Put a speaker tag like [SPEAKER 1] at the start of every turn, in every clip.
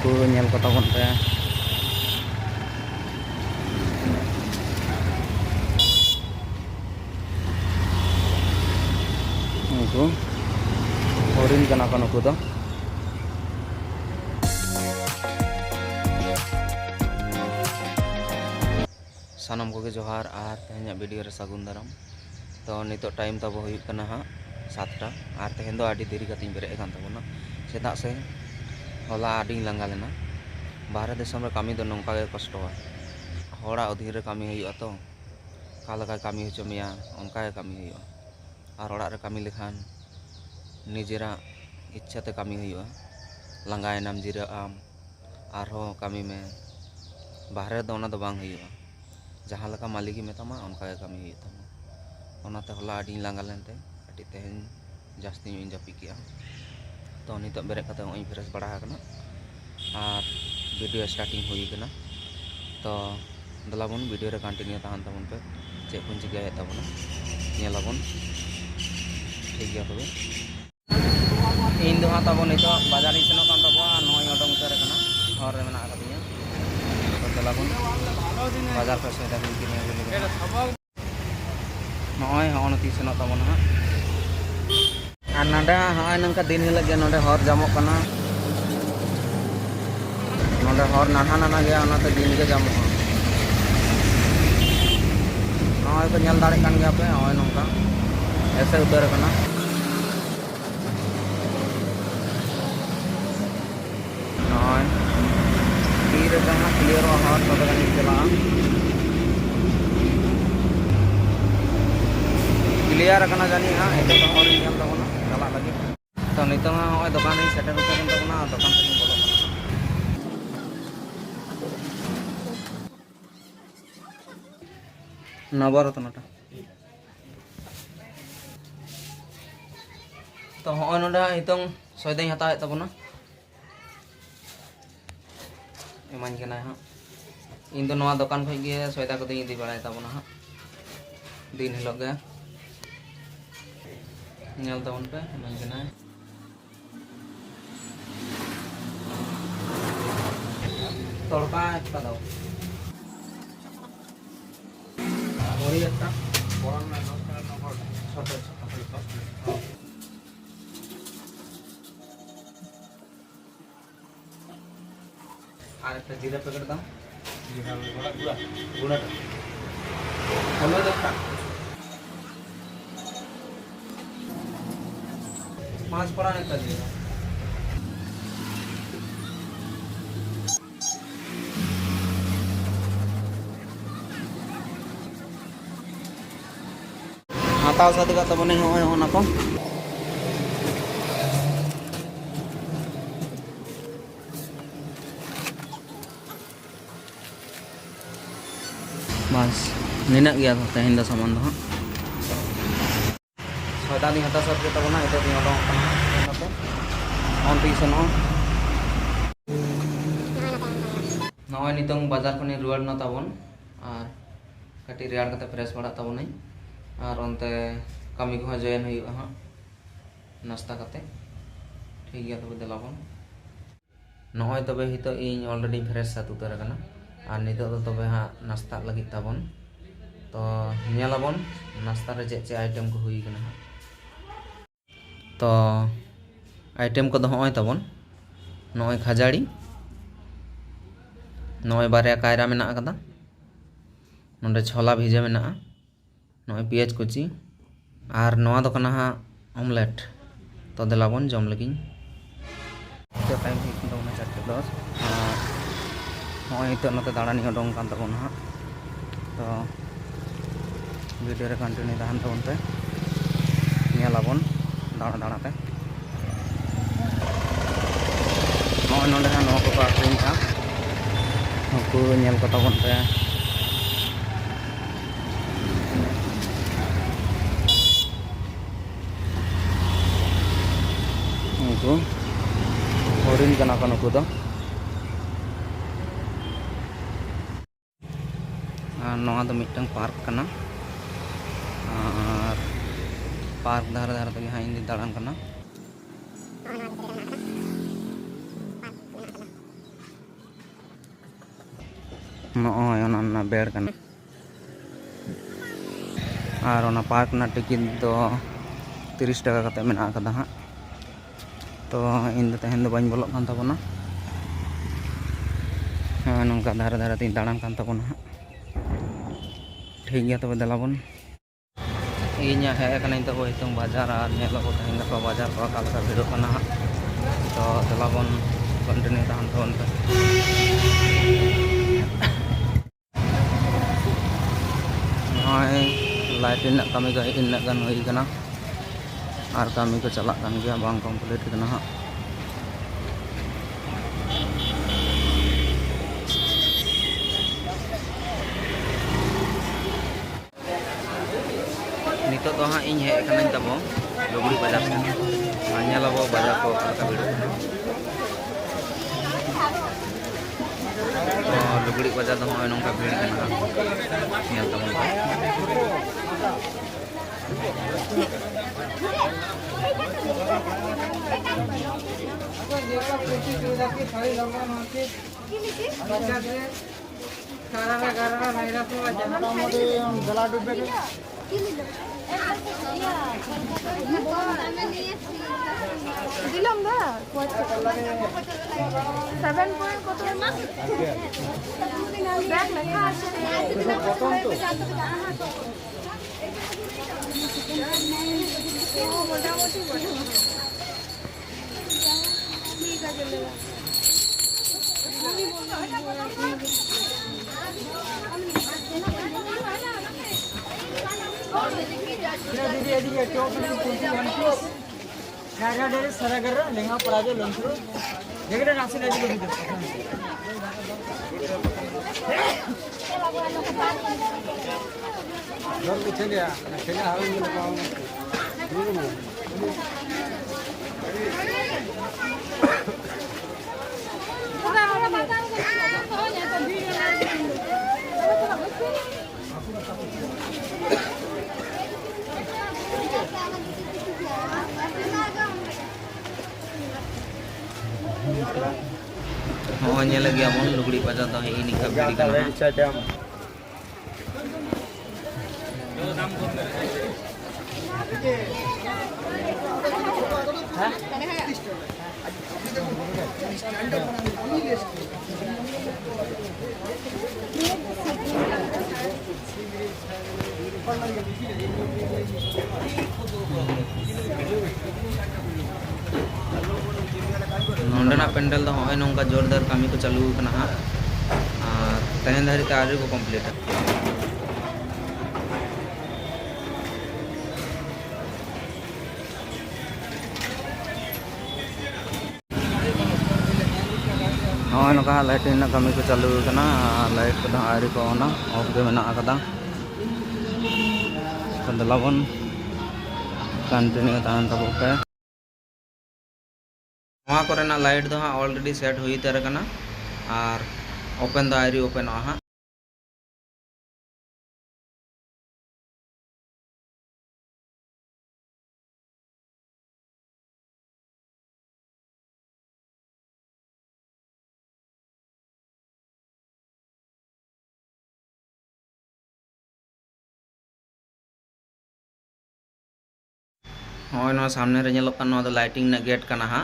[SPEAKER 1] ᱩᱱᱠᱩ ᱧᱮᱞ ᱠᱚ ᱛᱟᱵᱚᱱ ᱯᱮ। ᱩᱱᱠᱩ हरिण कना को नुकु दो। सानम को जोहार और तेहना वीडियो रे सागुन दाराम। तो नितो टाइम तब हुयुग कना हाँ 7टा और तेहन दो आडी देरी कते बेरे कान तबोना चेदा से होला आडी लांगा लेना। बाहर देशम रे कामी दो नोंका गे कष्टवा होड़ा अधीर रे कामी हुयुगा तो कालका कामी होचो मिया ओनका गे कामी हुयुगा और ओड़ा रे कामी लेखान निजेरा इच्छाते कामी हुयुगा लांगायनाम जिरा आम आरो कामी में बाहर दो ओना दो बांग हुयुगा जहाँ लका मालिकी मेतामा ओनका गे कामी हुयुग तामा। ओनाते होला आडी लांगा लेनते काटी तेहन जास्ती ᱧᱚᱜ ᱤᱧ ᱡᱟᱹᱯᱤᱫ ᱠᱮᱜᱼᱟ। तो नितो बेरे कते ᱦᱚᱸᱜᱼᱚᱭ फ्रेश बड़ा आकना और वीडियो स्टार्टिंग हुई कना। तो दलाबन वीडियो रे कंटिन्यू तहन तबन पे चेक कोन चिकाय तबना नेलाबन ठीक गया। तबे इन दो हाँ तबन नितो बाजार इन सेनो कान तबवा नय ओडोंग उतार कना हर रे मेना आकदिया। तो दलाबन बाजार पे से दाबिन किने गेले नय हन ती सेनो तबन हाँ और नाडा हाँ नंका दिन हिलग गे नोडे हर जामो कना नोडे हर नाना नाना गया ओनाते दिन गे जामो नय को नेल दाड़े कान गया पे नय नंका ऐसे उतर कना। नय तीर जहां क्लियर हर तबे गानी चला क्लियर कना जानी हाँ एते तो हर नेल तबना चला लगे। तो नितो हाँ दुकान ही सेटर उतर तबना दुकान से बोलो नवरत्नटा। तो हाँ नोडा हितों सौदा हताव तबना इमानी कना हाँ इन दो नवा दुकान खै गे सौदा को इदी बड़ा तबना हाँ दिन हिलोग गे नेल तबन पे इमानी कना तड़का একটা দাও বড়ি একটা বড় না 10 টাকা নম্বর ছোট ছোট আর একটা জিরা প্যাকেট দাও জিরা গুঁড়া গুঁড়াটা হলুদ একটা 5 ফোড়ন একটা দিয়ে দাও। हाथाव साथ का तब नहीं होना को बस निना गया था तेहन दा सामान दो सौदा दी हता सब के तब ना इते दी ओडों कना पे ऑन टीसन हो नय नितंग बाजार खनि रुवाड़ न ताबन और काटी रेयाड़ कते फ्रेश बड़ा ताबन और अंते कमी को जॉइन हुई हाँ नाश्ता करते ठीक गया। तब दिलाबन नय तबे हितो इन ऑलरेडी फ्रेश सात उतर कना और नितो तो तबे हाँ नाश्ता लगी ताबन। तो नेलाबन नाश्ता रे चे आइटम को हुई कना हाँ। तो आइटम को हय ताबन नय खाजाड़ी नय बारे कायरा मेना कदा नोडे छोला भिजा मेना नय पियाज कुची और नवा दो कना हाँ ऑमलेट। तो दिलाबन जम लगी तो टाइम हुई 4:10 और नते दाड़ानी उडोंग कान तबन हाँ। तो वीडियो रे कंटिन्यू तहन तबन पे नेलाबन दाड़ा दाड़ाते नय नोडे हाँ नवा को आखरिंग था उनको नेल को तबन पे उनको हरिण कना को नुकु दो। नवा दो मिटंग पार्क कना और पार्क धार धार तक हाँ इंदी दाड़ान कना नॉय ओना बेड़ कना और ओना पार्क ना टिकट दो 30 टाका कते मेना कदा हाँ तो इन दो तेहन दो बाñ बोलो कान ताबोना नौका धारे धारे तीन दाड़ान कान ताबोना हाँ ठीक गया तब दलाबन इन हेज कनाई तब हितों बाजार और नेलो तेहन गापा बाजार को कालका भिड़ो कना हाँ तो दलाबन कंटिन्यू तहन तबन पे लाइट इन कमी को इन गन हुई कना और कमी को चला कान गया बांग कंप्लीट कना हाँ नितो तो हाँ इन हेज कनाई तब लुगड़ी बाजार से नेलाबो बाजार को कालका भिड़ो लुगड़ी बाजार तो हाँ नौका भीड़ कना नेल तबन
[SPEAKER 2] দিলাম না 7 পয়েন্ট কত না ব্যাগ লেখা আছে কত তো মোটামুটি ঠিক আছে दीदी एदिके टॉप में कुर्ती वन पीस गारा डेरे सारा गरा लेंगा पराजे लंचरो देखरे नासे ले दीदी घर में चले हाल में लगाओ हाँ ये लगे अमन लुगड़ी बाजार तो है निका बिड़ी का नोंडेना पेंडल तो हाँ नौका जोरदार कमी को चालू करना हाँ तेहन धारी ते आरी को कम्प्लीट हाँ नौका लाइट कमी को चालू करना लाइट को आरी को ऑफ के मेना कदा दलाबन कंटिन्यू तहन तब पे वहाँ कोरेना लाइट दो हाँ ऑलरेडी सेट हुई तर कना और ओपन दो आरी ओपन हाँ हाँ सामने रे नेलोक कान नोआ दो लाइटिंग ना गेट कना हाँ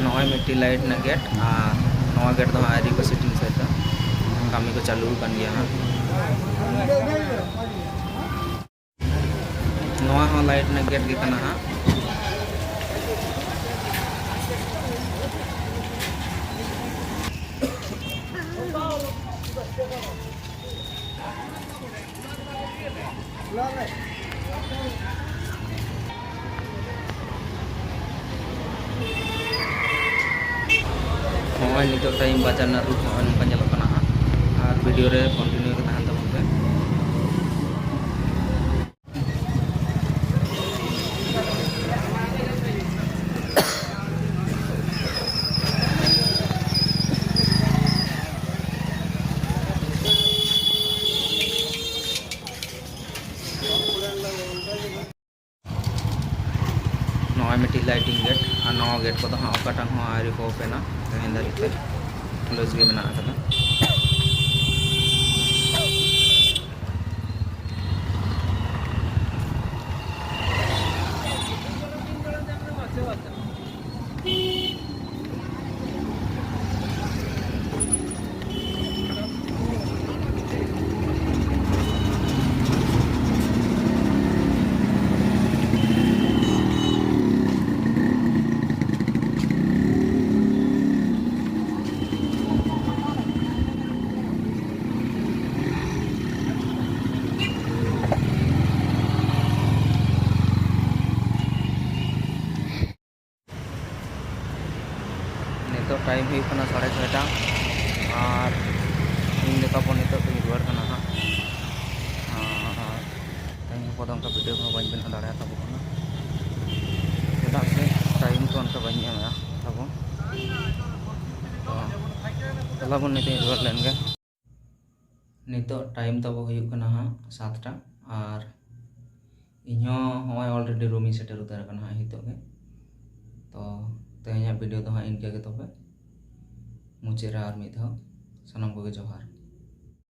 [SPEAKER 2] नॉय मिट्टी लाइट ना गेट और नवा गेट तो आरी को सेटिंग से कमी को चालू कर गया हाँ नवा हाँ लाइट ना गेट के कना हाँ हाँ नितो टाइम बाजार ना रूट हाँ नौका नेलोक कना हाँ और वीडियो रे कंटिन्यू के तहन तबन पे
[SPEAKER 1] लाइटिंग गेट और नवा गेट को हाँ अकाटा हाँ आरी को ओपेना तेहन दारिते क्लोज गे मेना आकदा नितो टाइम हुई कना 6:30 और इन लेकापन नितो तो रुआर कना हाँ तेहन पदम का वीडियो को बन बना दाड़ा तब चेदा से टाइम को उनका बन तब चलाबन नितो रुआर लेन गे नितो टाइम तब हुई कना हाँ 7टा और इन्हों हमारे ऑलरेडी रूमी सेटर उतार कना हितो गे तो तेहन वीडियो तो हाँ इनके तब मुचाद और मिद सानाम को जोहार।